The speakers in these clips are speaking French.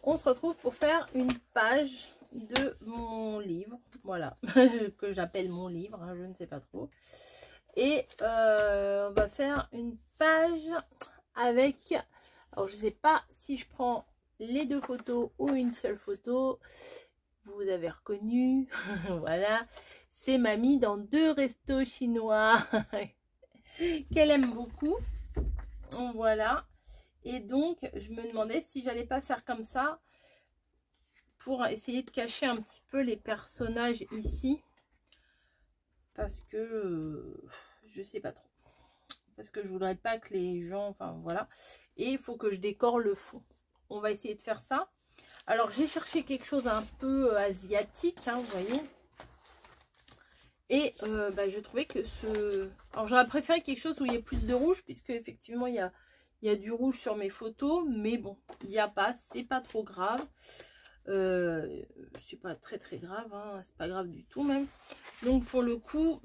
on se retrouve pour faire une page de mon livre, voilà, que j'appelle mon livre, hein, je ne sais pas trop. Et on va faire une page avec, alors je ne sais pas si je prends les deux photos ou une seule photo. Vous avez reconnu, voilà, c'est mamie dans 2 restos chinois qu'elle aime beaucoup. Voilà, et donc je me demandais si j'allais pas faire comme ça pour essayer de cacher un petit peu les personnages ici, parce que je sais pas trop, parce que je voudrais pas que les gens, enfin voilà, et il faut que je décore le fond. On va essayer de faire ça. Alors j'ai cherché quelque chose un peu asiatique, hein, vous voyez, et je trouvais que alors j'aurais préféré quelque chose où il y ait plus de rouge, puisque effectivement il y a du rouge sur mes photos, mais bon, il n'y a pas, c'est pas trop grave. C'est pas très grave, hein, c'est pas grave du tout même. Donc pour le coup,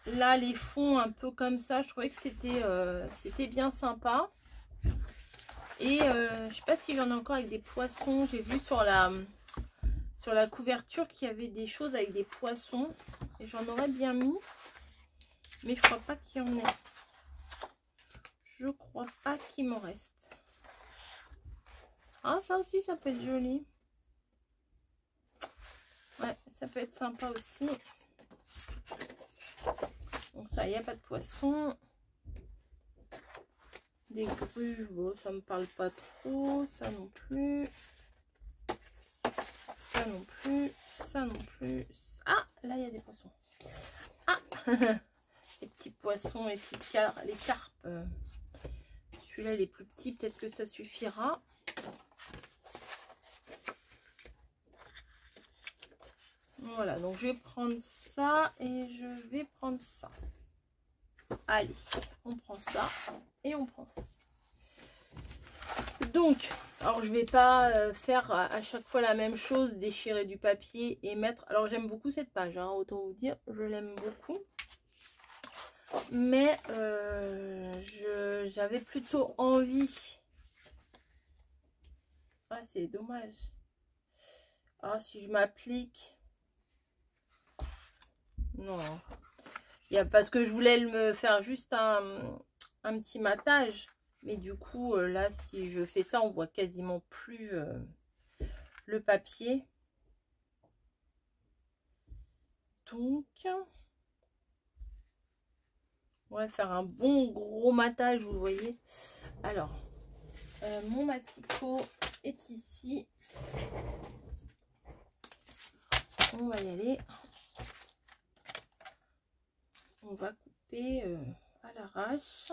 là les fonds un peu comme ça, je trouvais que c'était bien sympa. Et je sais pas si j'en ai encore avec des poissons. J'ai vu sur la couverture qu'il y avait des choses avec des poissons, et j'en aurais bien mis, mais je crois pas qu'il y en ait. Je crois pas qu'il m'en reste. Ah, ça aussi ça peut être joli. Ouais, ça peut être sympa aussi. Donc ça, il n'y a pas de poisson. Des grues, bon, ça me parle pas trop. Ça non plus. Ça non plus. Ça non plus. Ah, là, il y a des poissons. Ah, les petits poissons, les carpes. Celui-là, il est plus petit. Peut-être que ça suffira. Voilà, donc je vais prendre ça et je vais prendre ça. Allez, on prend ça et on prend ça. Donc, alors je vais pas faire à chaque fois la même chose, déchirer du papier et mettre. Alors j'aime beaucoup cette page, hein, autant vous dire, je l'aime beaucoup. Mais j'avais plutôt envie. Ah, c'est dommage. Ah, si je m'applique. Non. Parce que je voulais me faire juste un petit matage. Mais du coup, là, si je fais ça, on voit quasiment plus le papier. Donc, on va faire un bon gros matage, vous voyez. Alors, mon massicot est ici. On va y aller. On va couper à l'arrache.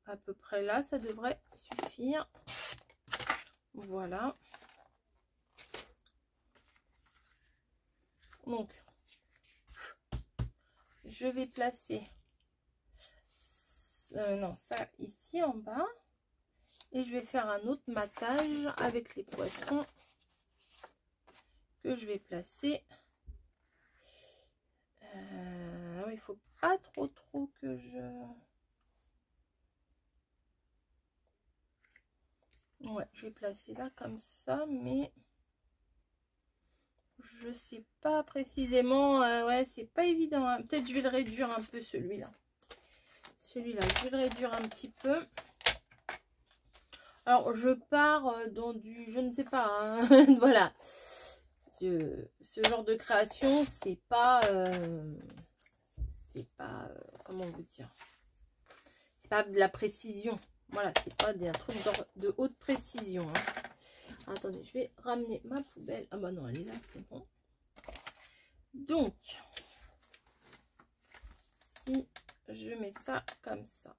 À peu près là, ça devrait suffire. Voilà. Donc, je vais placer ça ici en bas. Et je vais faire un autre matage avec les poissons que je vais placer. Il faut pas trop que je... Ouais, je vais placer là comme ça, mais je sais pas précisément. Ouais, c'est pas évident, hein. Peut-être je vais le réduire un peu, celui-là. Celui-là, je vais le réduire un petit peu. Alors, je pars dans du... Je ne sais pas, hein. Voilà. Ce genre de création, c'est pas... comment vous dire, c'est pas de la précision, voilà, c'est pas un truc de haute précision, hein. Attendez, je vais ramener ma poubelle. Ah bah non, elle est là, c'est bon. Donc si je mets ça comme ça,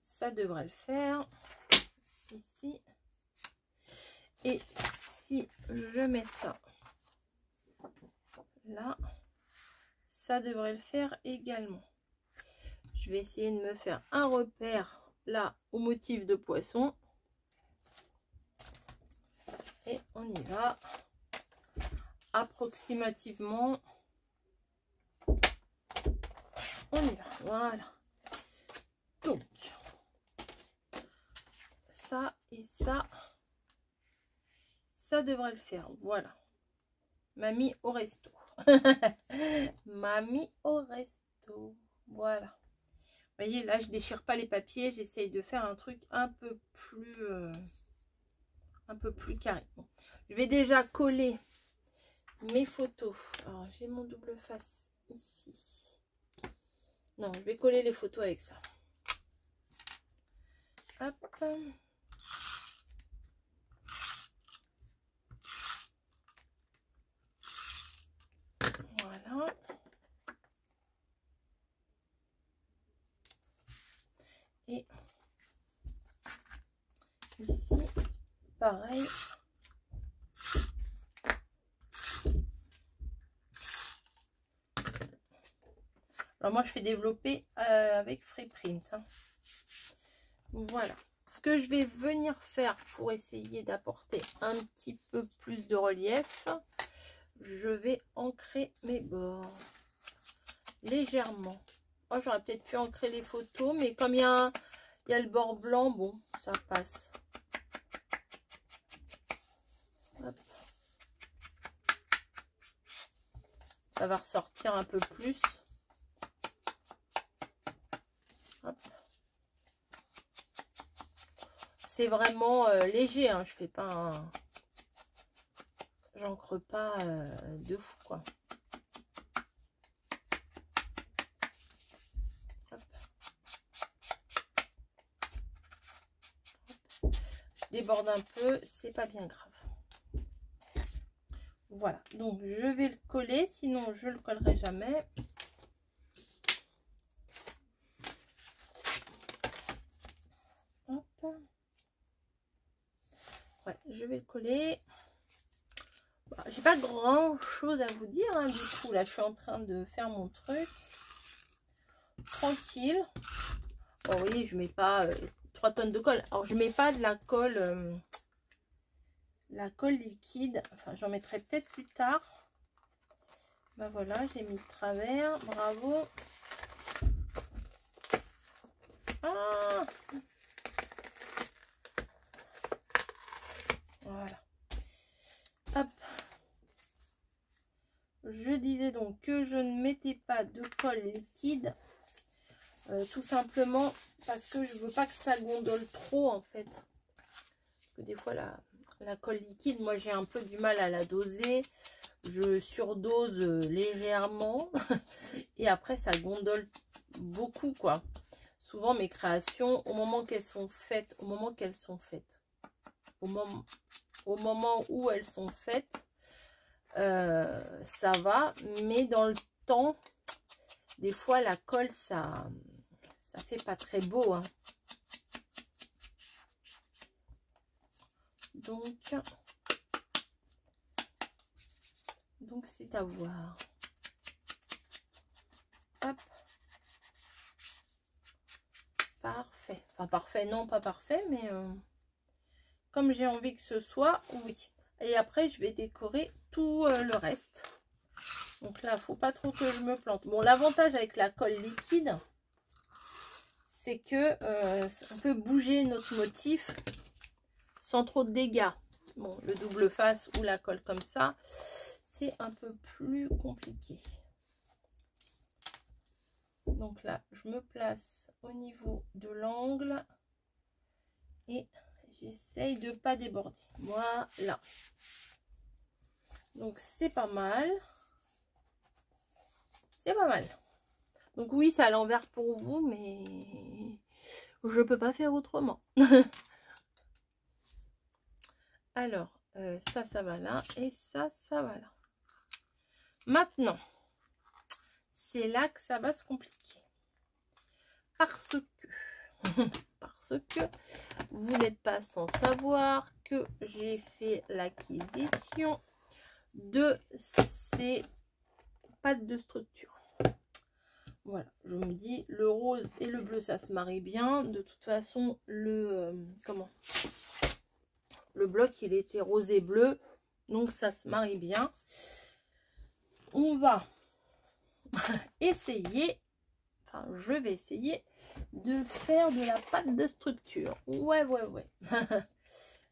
ça devrait le faire ici. Et si je mets ça là, ça devrait le faire également. Je vais essayer de me faire un repère là au motif de poisson. Et on y va. Approximativement. On y va. Voilà. Donc, ça et ça. Ça devrait le faire. Voilà. Mamie au resto. Mamie au resto. Voilà. Vous voyez, là, je déchire pas les papiers. J'essaye de faire un truc un peu plus carré. Bon. Je vais déjà coller mes photos. Alors, j'ai mon double face ici. Non, je vais coller les photos avec ça. Hop. Voilà. Et ici, pareil. Alors moi, je fais développer avec Freeprint. Hein. Voilà. Ce que je vais venir faire pour essayer d'apporter un petit peu plus de relief, je vais ancrer mes bords légèrement. Oh, j'aurais peut-être pu ancrer les photos, mais comme il y a le bord blanc, bon, ça passe. Hop. Ça va ressortir un peu plus. C'est vraiment léger, hein. Je fais pas un... J'encre pas de fou, quoi. Hop. Hop. Je déborde un peu, c'est pas bien grave. Voilà, donc je vais le coller, sinon je le collerai jamais. Hop. Ouais, je vais le coller. Bah, j'ai pas grand chose à vous dire, hein, du coup. Là, je suis en train de faire mon truc. Tranquille. Bon, vous voyez, je mets pas 3 tonnes de colle. Alors, je mets pas de la colle liquide. Enfin, j'en mettrai peut-être plus tard. Ben voilà, j'ai mis de travers. Bravo. Ah! Voilà. Hop. Je disais donc que je ne mettais pas de colle liquide. Tout simplement parce que je veux pas que ça gondole trop, en fait. Parce que des fois, la colle liquide, moi, j'ai un peu du mal à la doser. Je surdose légèrement. Et après, ça gondole beaucoup, quoi. Souvent, mes créations, au moment qu'elles sont faites, au moment où elles sont faites, ça va. Mais dans le temps, des fois, la colle, ça fait pas très beau. Hein. Donc c'est à voir. Hop. Parfait. Enfin, parfait, non, pas parfait, mais comme j'ai envie que ce soit, oui. Et après, je vais décorer tout le reste. Donc là, il ne faut pas trop que je me plante. Bon, l'avantage avec la colle liquide, c'est que on peut bouger notre motif sans trop de dégâts. Bon, le double face ou la colle comme ça, c'est un peu plus compliqué. Donc là, je me place au niveau de l'angle et j'essaye de ne pas déborder. Voilà. Donc c'est pas mal. C'est pas mal. Donc oui, c'est à l'envers pour vous, mais je peux pas faire autrement. Alors, ça va là et ça va là. Maintenant, c'est là que ça va se compliquer. Parce que vous n'êtes pas sans savoir que j'ai fait l'acquisition de ces pattes de structure. Voilà, je me dis, le rose et le bleu, ça se marie bien. De toute façon, le bloc, il était rose et bleu, donc ça se marie bien. On va essayer, enfin, je vais essayer de faire de la pâte de structure. Ouais.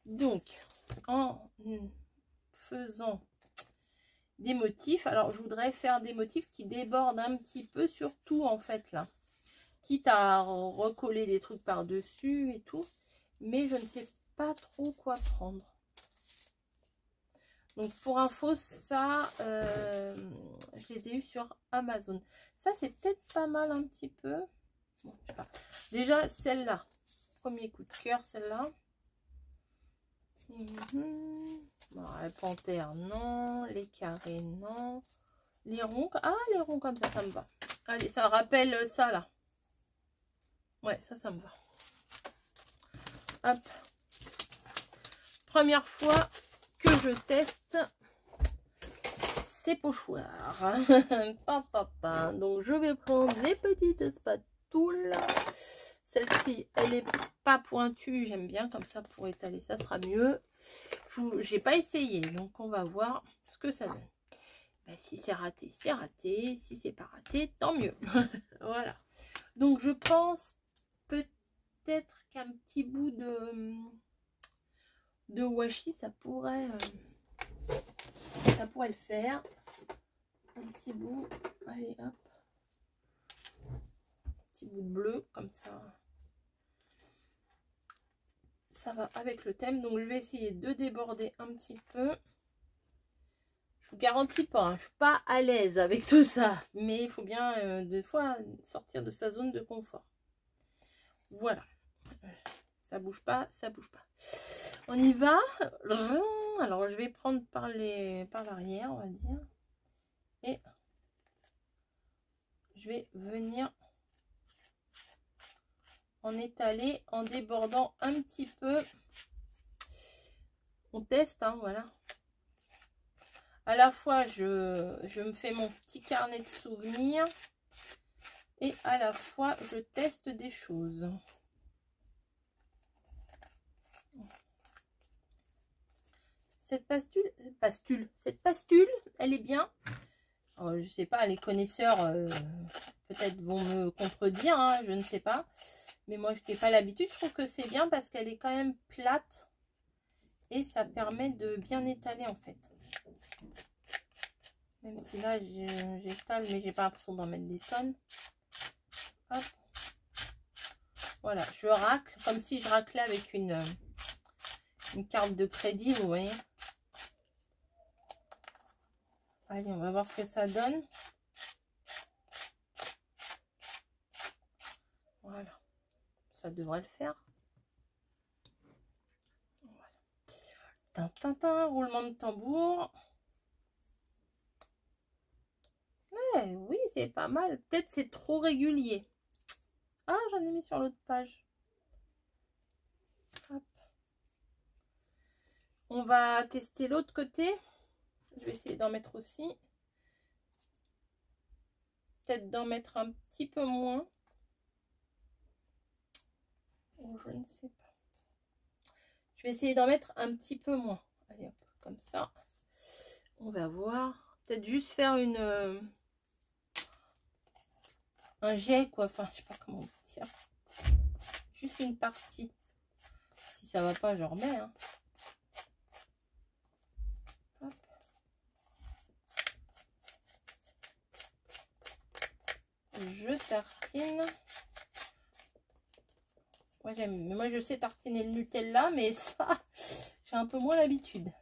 Donc, en faisant des motifs, alors je voudrais faire des motifs qui débordent un petit peu sur tout en fait là. Quitte à recoller des trucs par-dessus et tout. Mais je ne sais pas trop quoi prendre. Donc pour info, ça, je les ai eu sur Amazon. Ça, c'est peut-être pas mal un petit peu. Bon, je sais pas. Déjà, celle-là. Premier coup de cœur, celle-là. Bon, la panthère, non. Les carrés, non. Les ronds, ah, les ronds comme ça me va. Allez, ça rappelle ça, là. Ouais, ça me va. Hop. Première fois que je teste ces pochoirs. Donc je vais prendre les petites spatules. Celle-ci, elle est pas pointue, j'aime bien comme ça pour étaler, ça sera mieux. J'ai pas essayé, donc on va voir ce que ça donne. Ben, si c'est raté, c'est raté. Si c'est pas raté, tant mieux. Voilà. Donc je pense peut-être qu'un petit bout de washi, ça pourrait le faire. Un petit bout, allez hop, un petit bout de bleu comme ça va avec le thème. Donc je vais essayer de déborder un petit peu. Je vous garantis pas, hein, je suis pas à l'aise avec tout ça, mais il faut bien des fois sortir de sa zone de confort. Voilà, ça bouge pas, ça bouge pas. On y va. Alors je vais prendre par l'arrière, on va dire, et je vais venir en étaler, en débordant un petit peu. On teste, hein, voilà. À la fois, je me fais mon petit carnet de souvenirs et à la fois, je teste des choses. Cette pastule, elle est bien. Alors, je sais pas, les connaisseurs peut-être vont me contredire, hein, je ne sais pas. Mais moi, je n'ai pas l'habitude, je trouve que c'est bien parce qu'elle est quand même plate. Et ça permet de bien étaler en fait. Même si là, j'étale, mais j'ai pas l'impression d'en mettre des tonnes. Hop. Voilà, je racle comme si je raclais avec une carte de crédit, vous voyez. Allez, on va voir ce que ça donne. Voilà, ça devrait le faire. Voilà. Tintin, roulement de tambour. Ouais, oui, c'est pas mal. Peut-être c'est trop régulier. Ah, j'en ai mis sur l'autre page. Hop. On va tester l'autre côté. Je vais essayer d'en mettre aussi. Peut-être d'en mettre un petit peu moins. Oh, je ne sais pas. Je vais essayer d'en mettre un petit peu moins. Allez, hop, comme ça. On va voir. Peut-être juste faire un jet, quoi. Enfin, je sais pas comment vous dire. Juste une partie. Si ça va pas, je remets. Hein. Hop. Je tartine. Moi, je sais tartiner le Nutella, mais ça, j'ai un peu moins l'habitude.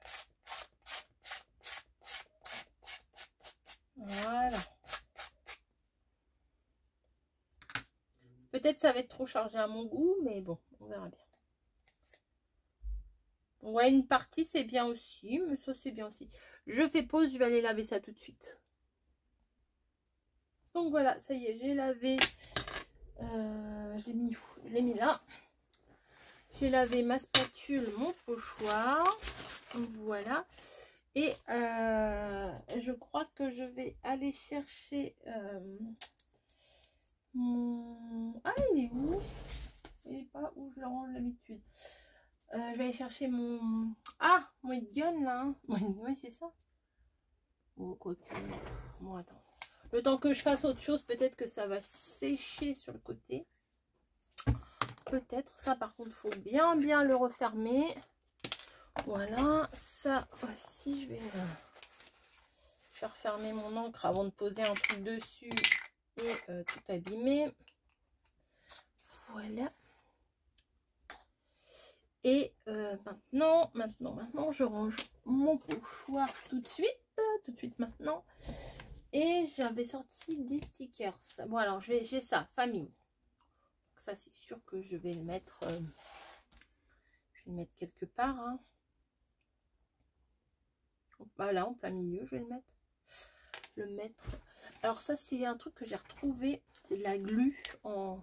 Voilà. Peut-être ça va être trop chargé à mon goût, mais bon, on verra bien. Ouais, une partie, c'est bien aussi, mais ça, c'est bien aussi. Je fais pause, je vais aller laver ça tout de suite. Donc voilà, ça y est, j'ai lavé. Je l'ai mis là. J'ai lavé ma spatule, mon pochoir. Voilà. Et je crois que je vais aller chercher mon... Ah, il est où? Il n'est pas où je le range d'habitude. Je vais aller chercher mon... Ah, mon gun là. Oui, c'est ça. Oh, quoi que... Bon, attends. Le temps que je fasse autre chose, peut-être que ça va sécher sur le côté. peut-être. Ça par contre, faut bien le refermer. Voilà, ça aussi, je vais refermer mon encre avant de poser un truc dessus et tout abîmer. Voilà. Et maintenant, je range mon pochoir tout de suite maintenant. Et j'avais sorti des stickers. Bon, alors j'ai ça, famille. Donc ça, c'est sûr que je vais le mettre. Je vais le mettre quelque part. Hein. Voilà, en plein milieu, je vais le mettre. Alors ça, c'est un truc que j'ai retrouvé. C'est de la glu en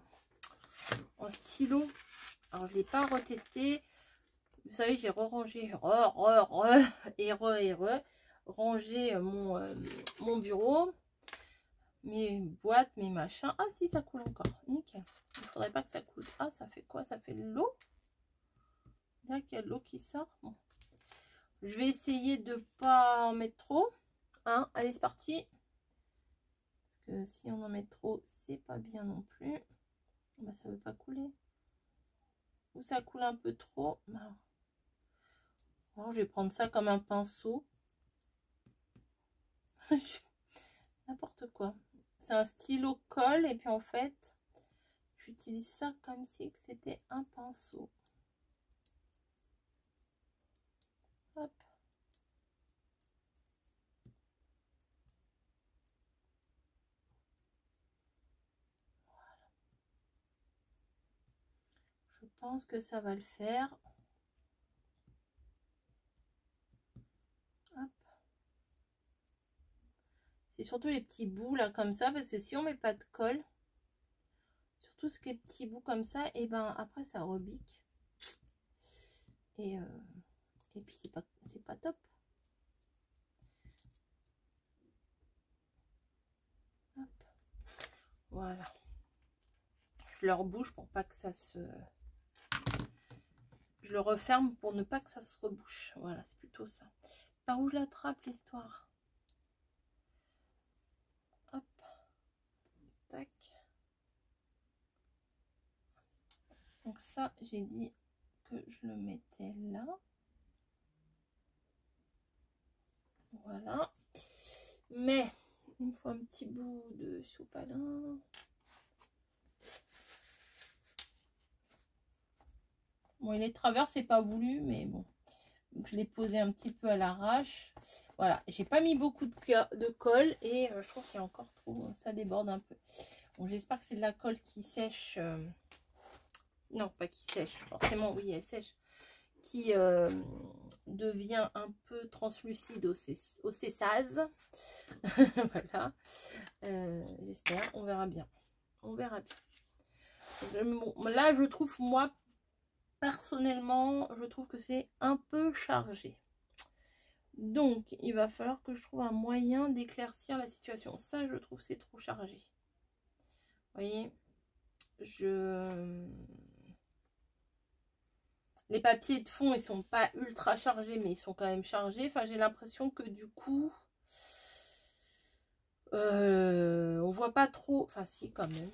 stylo. Alors, je ne l'ai pas retesté. Vous savez, j'ai rangé rangé mon bureau, mes boîtes, mes machins. Ah si, ça coule encore, nickel. Il faudrait pas que ça coule. Ah, ça fait quoi? Ça fait de l'eau. Là, qu'il y a de l'eau qui sort. Bon. Je vais essayer de pas en mettre trop. Hein, allez, c'est parti. Parce que si on en met trop, c'est pas bien non plus. Bah, ça veut pas couler. Ou ça coule un peu trop. Bah. Alors, je vais prendre ça comme un pinceau. N'importe quoi. C'est un stylo colle et puis en fait, j'utilise ça comme si c'était un pinceau. Hop. Voilà. Je pense que ça va le faire. Hop. C'est surtout les petits bouts là comme ça parce que si on met pas de colle, surtout ce qui est petits bouts comme ça, et ben après ça rebique. Et puis c'est pas top. Hop. Voilà. Je le rebouche pour pas que ça se... Je le referme pour ne pas que ça se rebouche. Voilà, c'est plutôt ça. Par où je l'attrape l'histoire? Hop. Tac. Donc ça, j'ai dit que je le mettais là. Voilà. Mais il me faut un petit bout de sopalin. Bon, il est de travers, c'est pas voulu, mais bon. Donc je l'ai posé un petit peu à l'arrache. Voilà, j'ai pas mis beaucoup de colle et je trouve qu'il y a encore trop, ça déborde un peu. Bon, j'espère que c'est de la colle qui sèche. Non, pas qui sèche, forcément, oui, elle sèche. Qui devient un peu translucide au cessase. Voilà. J'espère, on verra bien. On verra bien. Bon, là, je trouve, moi, personnellement, je trouve que c'est un peu chargé. Donc, il va falloir que je trouve un moyen d'éclaircir la situation. Ça, je trouve, c'est trop chargé. Vous voyez, les papiers de fond, ils sont pas ultra chargés, mais ils sont quand même chargés. Enfin, j'ai l'impression que du coup, on voit pas trop. Enfin, si, quand même.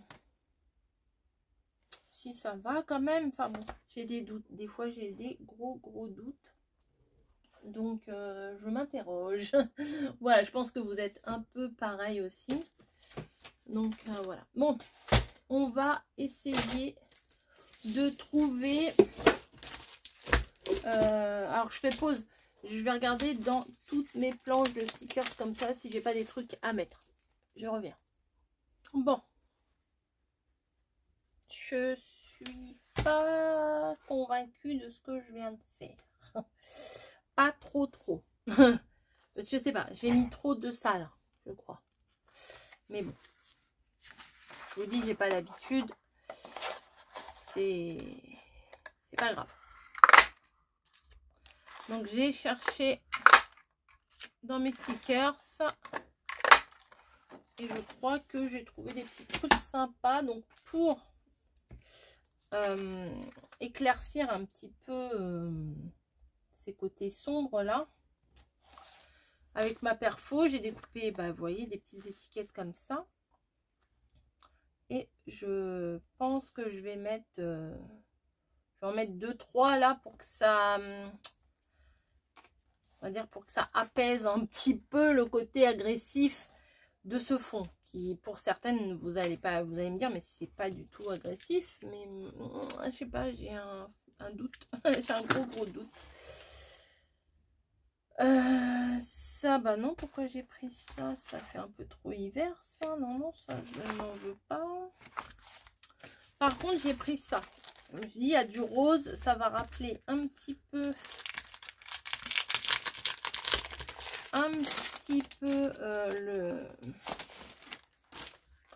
Si, ça va quand même. Enfin, bon, j'ai des doutes. Des fois, j'ai des gros doutes. Donc, je m'interroge. Voilà, je pense que vous êtes un peu pareil aussi. Donc, voilà. Bon, on va essayer de trouver... alors, je fais pause. Je vais regarder dans toutes mes planches de stickers comme ça si j'ai pas des trucs à mettre. Je reviens. Bon. Je suis pas convaincue de ce que je viens de faire. Pas trop. Je sais pas, j'ai mis trop de ça là, je crois. Mais bon. Je vous dis, j'ai pas l'habitude. C'est pas grave. Donc j'ai cherché dans mes stickers et je crois que j'ai trouvé des petits trucs sympas. Donc pour éclaircir un petit peu ces côtés sombres là, avec ma perfo, j'ai découpé, bah, vous voyez, des petites étiquettes comme ça. Et je pense que je vais mettre... je vais en mettre 2-3 là pour que ça... on va dire pour que ça apaise un petit peu le côté agressif de ce fond. Qui pour certaines, vous allez me dire, mais c'est pas du tout agressif. Mais je sais pas, j'ai un doute. J'ai un gros doute. Ça, bah non, pourquoi j'ai pris ça? Ça fait un peu trop hiver, ça. Non, ça, je n'en veux pas. Par contre, j'ai pris ça. Je me suis dit, il y a du rose, ça va rappeler un petit peu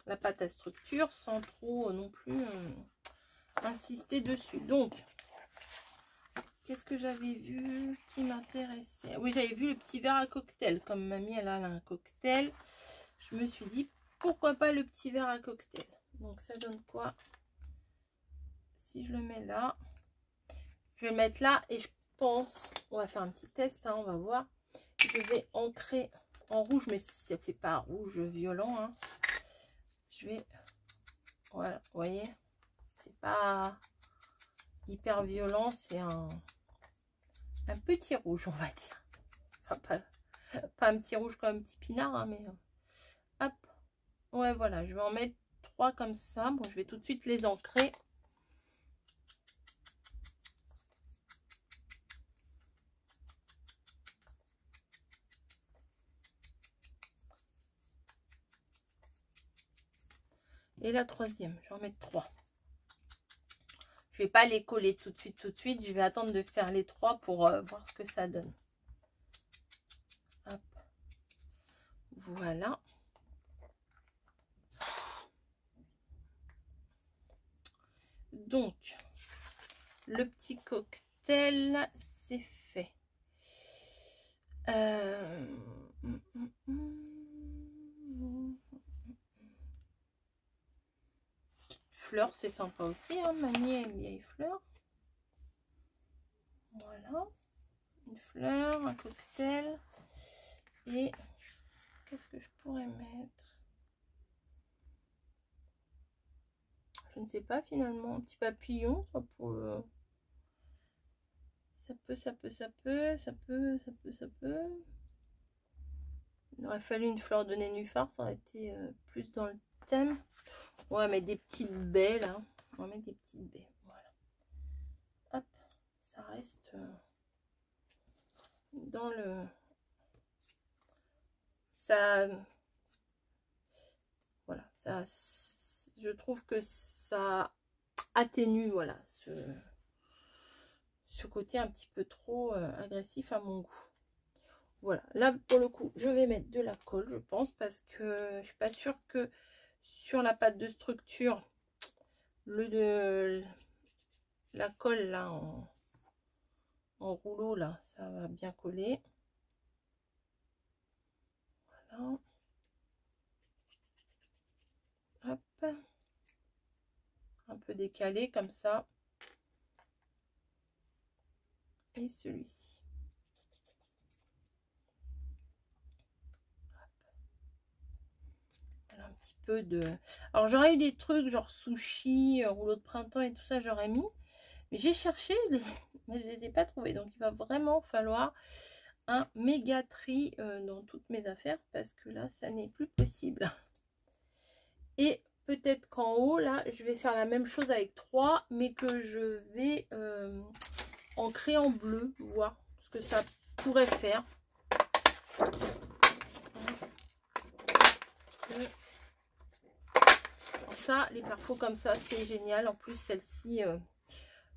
la pâte à structure, sans trop non plus insister dessus. Donc, qu'est-ce que j'avais vu qui m'intéressait? Oui, j'avais vu le petit verre à cocktail. Comme mamie, elle a un cocktail. Je me suis dit, pourquoi pas le petit verre à cocktail? Donc, ça donne quoi? Si je le mets là, je vais le mettre là. Et je pense, on va faire un petit test, hein, on va voir. Je vais ancrer en rouge, mais ça fait pas rouge violent. Hein. Je vais, voilà, vous voyez, c'est pas hyper violent, c'est un petit rouge, on va dire. Enfin, pas un petit rouge comme un petit pinard, hein, mais hop. Ouais, voilà, je vais en mettre 3 comme ça. Bon, je vais tout de suite les ancrer. Et la troisième, je vais en mettre 3. Je vais pas les coller tout de suite. Je vais attendre de faire les 3 pour voir ce que ça donne. Hop. Voilà. Donc, le petit cocktail, c'est fait. Fleurs, c'est sympa aussi. Hein. Mamie aime bien les fleurs. Voilà. Une fleur, un cocktail. Et qu'est-ce que je pourrais mettre? Je ne sais pas finalement. Un petit papillon. Ça peut. Il aurait fallu une fleur de nénuphar. Ça aurait été plus dans le thème. On va mettre des petites baies là. On va mettre des petites baies. Voilà. Hop. Ça reste dans le... Ça... Voilà. Ça... Je trouve que ça atténue, voilà, ce côté un petit peu trop agressif à mon goût. Voilà, là pour le coup, je vais mettre de la colle, je pense, parce que je suis pas sûre que sur la pâte de structure, la colle là en rouleau là, ça va bien coller. Voilà. Hop. Un peu décalé comme ça. Et celui-ci. Voilà, un petit peu de... Alors j'aurais eu des trucs genre sushi, rouleau de printemps et tout ça, j'aurais mis. Mais j'ai cherché, mais je les ai pas trouvés. Donc il va vraiment falloir un méga tri dans toutes mes affaires. Parce que là, ça n'est plus possible. Et peut-être qu'en haut, là, je vais faire la même chose avec 3. Mais que je vais ancrer en bleu. Voir ce que ça pourrait faire. Et ça, les perfos comme ça, c'est génial. En plus, celle-ci,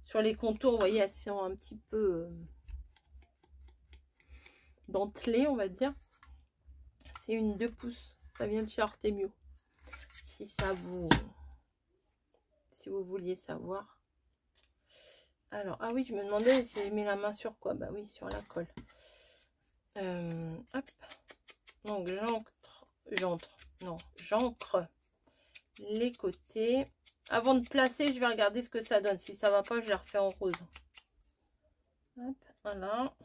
sur les contours, vous voyez, elles sont un petit peu dentelées, on va dire. C'est une 2 pouces. Ça vient de chez Artemio. Si vous vouliez savoir. Alors, ah oui, je me demandais si j'ai mis la main sur quoi. Bah oui, sur la colle. Hop. Donc, j'ancre les côtés. Avant de placer, je vais regarder ce que ça donne. Si ça va pas, je la refais en rose. Hop, voilà.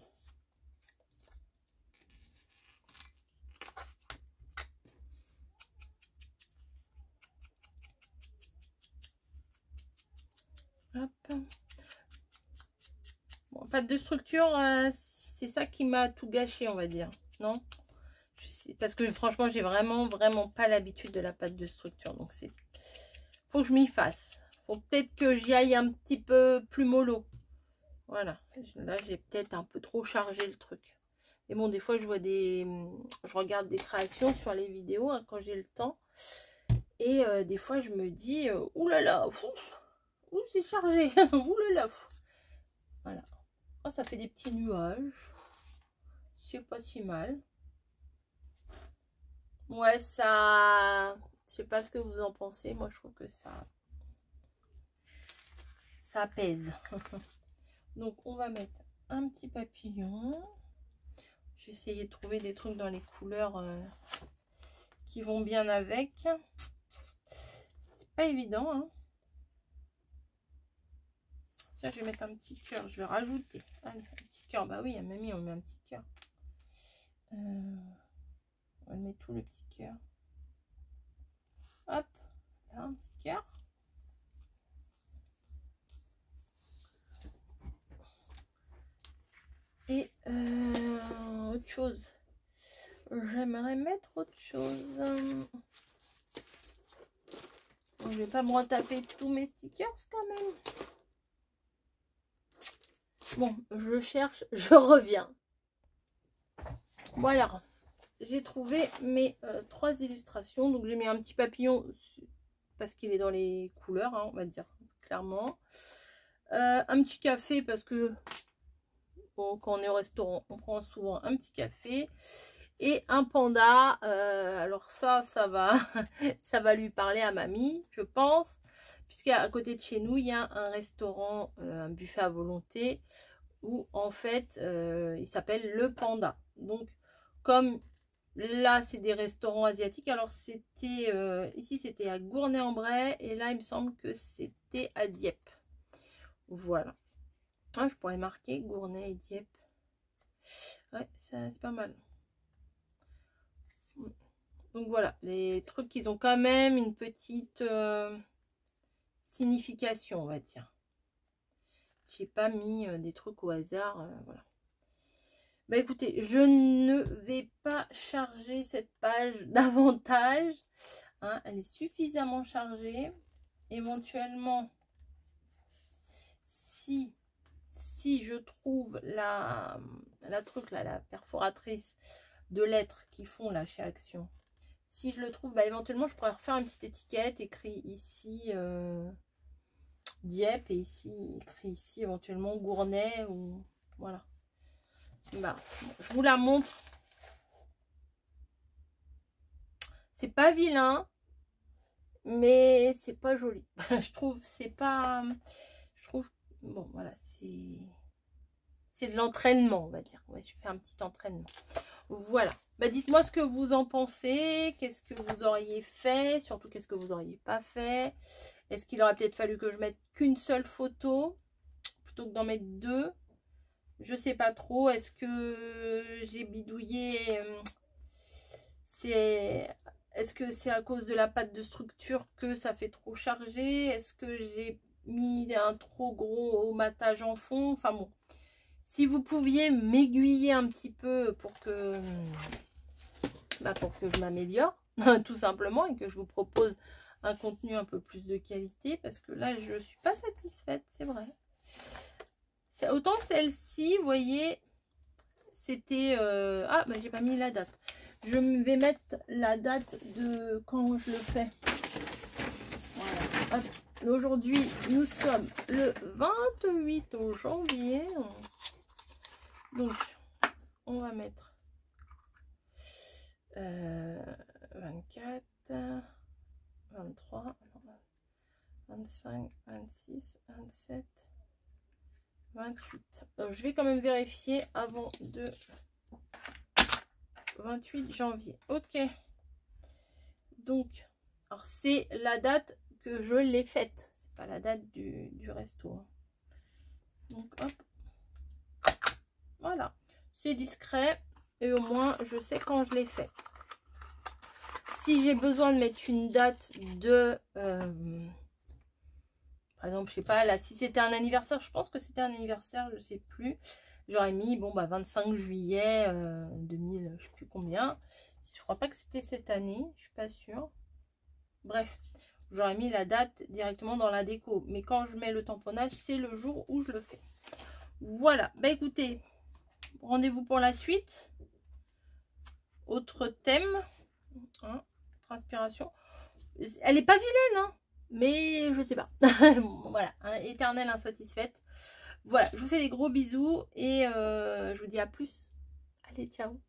Hop. Bon, pâte de structure, c'est ça qui m'a tout gâché, on va dire. Non? Parce que franchement, j'ai vraiment pas l'habitude de la pâte de structure. Donc, faut que je m'y fasse. Faut peut-être que j'y aille un petit peu plus mollo. Voilà. Là, j'ai peut-être un peu trop chargé le truc. Mais bon, des fois, je regarde des créations sur les vidéos hein, quand j'ai le temps. Et des fois, je me dis, oulala, ouh, c'est chargé. Oulala. Voilà. Oh, ça fait des petits nuages. C'est pas si mal. Ouais, ça... Je sais pas ce que vous en pensez. Moi, je trouve que ça pèse. Donc, on va mettre un petit papillon. Je vais essayer de trouver des trucs dans les couleurs qui vont bien avec. C'est pas évident, hein. Tiens, je vais mettre un petit cœur. Je vais rajouter un petit cœur. Bah oui, à mamie, on met un petit cœur. On va mettre tout le petit cœur. Hop, là, un petit cœur. Et autre chose. J'aimerais mettre autre chose. Bon, je vais pas me retaper tous mes stickers quand même. Bon, je cherche, je reviens. Voilà. J'ai trouvé mes 3 illustrations. Donc j'ai mis un petit papillon parce qu'il est dans les couleurs, hein, on va dire clairement. Un petit café parce que bon, quand on est au restaurant, on prend souvent un petit café. Et un panda, alors ça va, ça va lui parler à mamie, je pense. Puisqu'à côté de chez nous, il y a un restaurant, un buffet à volonté, où en fait, il s'appelle Le Panda. Donc, comme là, c'est des restaurants asiatiques, alors c'était, ici c'était à Gournay-en-Bray, et là, il me semble que c'était à Dieppe. Voilà. Ah, je pourrais marquer Gournay et Dieppe. Ouais, c'est pas mal. Donc voilà, les trucs qui ont quand même une petite signification, on va dire. J'ai pas mis des trucs au hasard, voilà. Bah écoutez, je ne vais pas charger cette page davantage. Hein, elle est suffisamment chargée. Éventuellement, si je trouve la truc là, la perforatrice de lettres qui font là chez Action. Si je le trouve, bah, éventuellement, je pourrais refaire une petite étiquette, écrit ici Dieppe et ici, écrit ici éventuellement Gournay ou voilà. Bah, je vous la montre. C'est pas vilain, mais c'est pas joli. Je trouve, c'est pas. Je trouve, bon, voilà, c'est de l'entraînement, on va dire. Ouais, je fais un petit entraînement. Voilà. Bah, dites-moi ce que vous en pensez. Qu'est-ce que vous auriez fait? Surtout, qu'est-ce que vous n'auriez pas fait? Est-ce qu'il aurait peut-être fallu que je mette qu'une seule photo plutôt que d'en mettre 2? Je sais pas trop. Est-ce que j'ai bidouillé? Est-ce que c'est à cause de la pâte de structure que ça fait trop chargé? Est-ce que j'ai mis un trop gros matage en fond? Enfin bon. Si vous pouviez m'aiguiller un petit peu pour que je m'améliore, tout simplement, et que je vous propose un contenu un peu plus de qualité, parce que là, je ne suis pas satisfaite, c'est vrai. Autant celle-ci, vous voyez, c'était... Ah, bah, j'ai pas mis la date. Je vais mettre la date de quand je le fais. Voilà. Aujourd'hui, nous sommes le 28 janvier. Donc, on va mettre 24, 23, 25, 26, 27, 28. Je vais quand même vérifier avant de 28 janvier. Ok. Donc, alors c'est la date que je l'ai faite. C'est pas la date du resto. Hein. Donc, hop. Voilà. C'est discret. Et au moins, je sais quand je l'ai fait. Si j'ai besoin de mettre une date de Par exemple, je sais pas, là, si c'était un anniversaire, je pense que c'était un anniversaire, je sais plus. J'aurais mis, bon, bah, 25 juillet 2000, je sais plus combien. Je crois pas que c'était cette année, je suis pas sûre. Bref, j'aurais mis la date directement dans la déco. Mais quand je mets le tamponnage, c'est le jour où je le fais. Voilà, bah écoutez, rendez-vous pour la suite. Autre thème, hein, transpiration. Elle est pas vilaine, hein, mais je sais pas. Voilà, hein, éternelle insatisfaite. Voilà, je vous fais des gros bisous et je vous dis à plus. Allez, ciao.